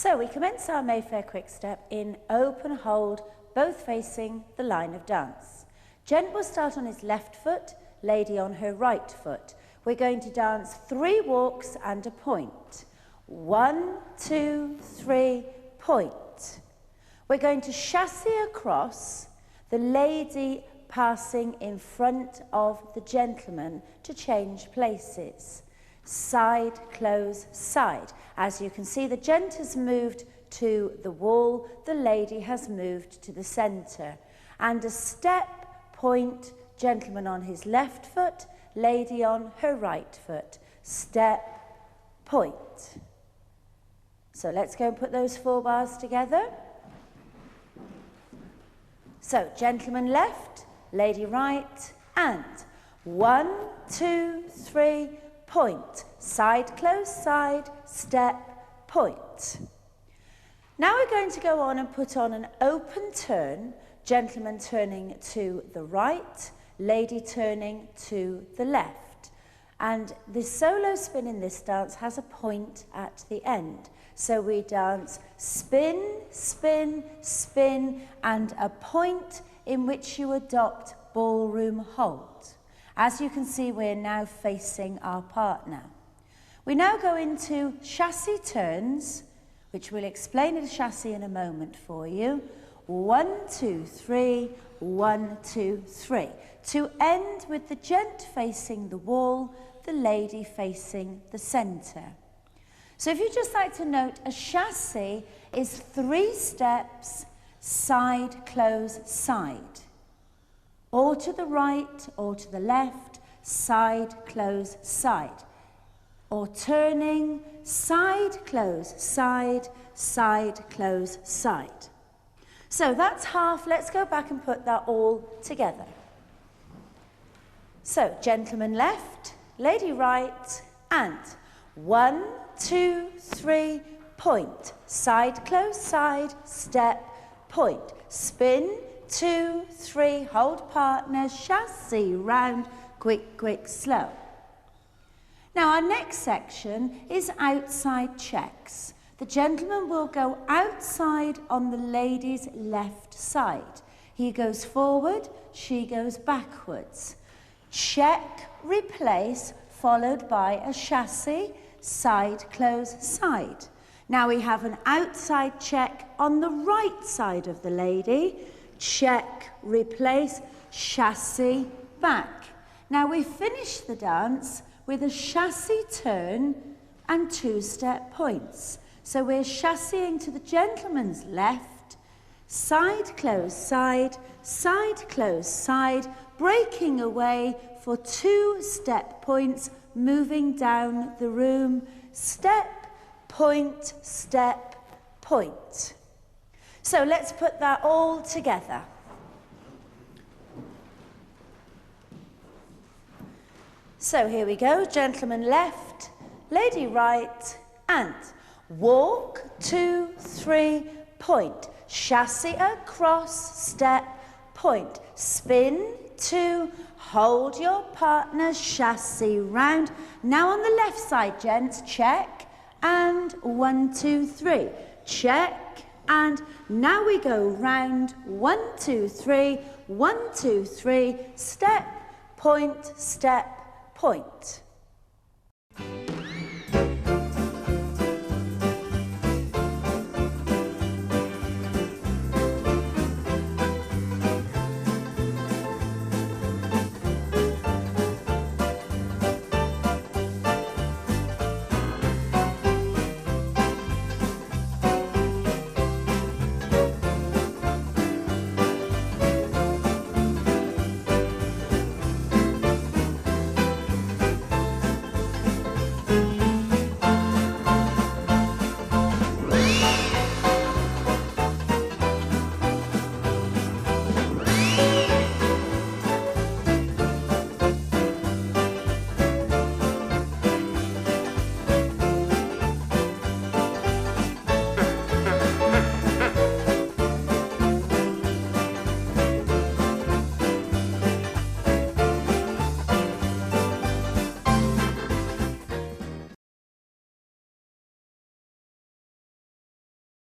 So we commence our Mayfair Quickstep in open hold, both facing the line of dance. Gent will start on his left foot, lady on her right foot. We're going to dance 3 walks and a point. 1, 2, 3, point. We're going to chassis across, the lady passing in front of the gentleman to change places. Side, close, side. As you can see, the gent has moved to the wall, the lady has moved to the centre. And a step, point, gentleman on his left foot, lady on her right foot. Step, point. So let's go and put those 4 bars together. So, gentleman left, lady right, and 1, 2, 3, point. Side, close, side, step, point. Now we're going to go on and put on an open turn, gentleman turning to the right, lady turning to the left. And the solo spin in this dance has a point at the end. So we dance spin, spin, spin, and a point in which you adopt ballroom hold. As you can see, we're now facing our partner. We now go into chassis turns, which we'll explain the chassis in a moment for you. 1, 2, 3, 1, 2, 3. To end with the gent facing the wall, the lady facing the centre. So if you'd just like to note, a chassis is 3 steps, side, close, side. Or to the right, or to the left, side, close, side. Or turning, side, close, side, side, close, side. So that's half. Let's go back and put that all together. So, gentleman left, lady right, and 1, 2, 3, point. Side, close, side, step, point. Spin, 2, 3, hold partner, chassis, round, quick, quick, slow. Now our next section is outside checks. The gentleman will go outside on the lady's left side. He goes forward, she goes backwards. Check, replace, followed by a chassis, side, close, side. Now we have an outside check on the right side of the lady. Check, replace, chassis, back. Now we finish the dance with a chassis turn and 2-step points. So we're chassising to the gentleman's left, side, close, side, close, side, breaking away for 2-step points, moving down the room, step, point, step, point. So let's put that all together. So here we go, gentleman left, lady right, and walk, 2, 3, point. Chassis across, step, point. Spin, 2, hold your partner, chassis round. Now on the left side, gents, check, and 1, 2, 3. Check, and now we go round, 1, 2, 3, 1, 2, 3, step, point, point.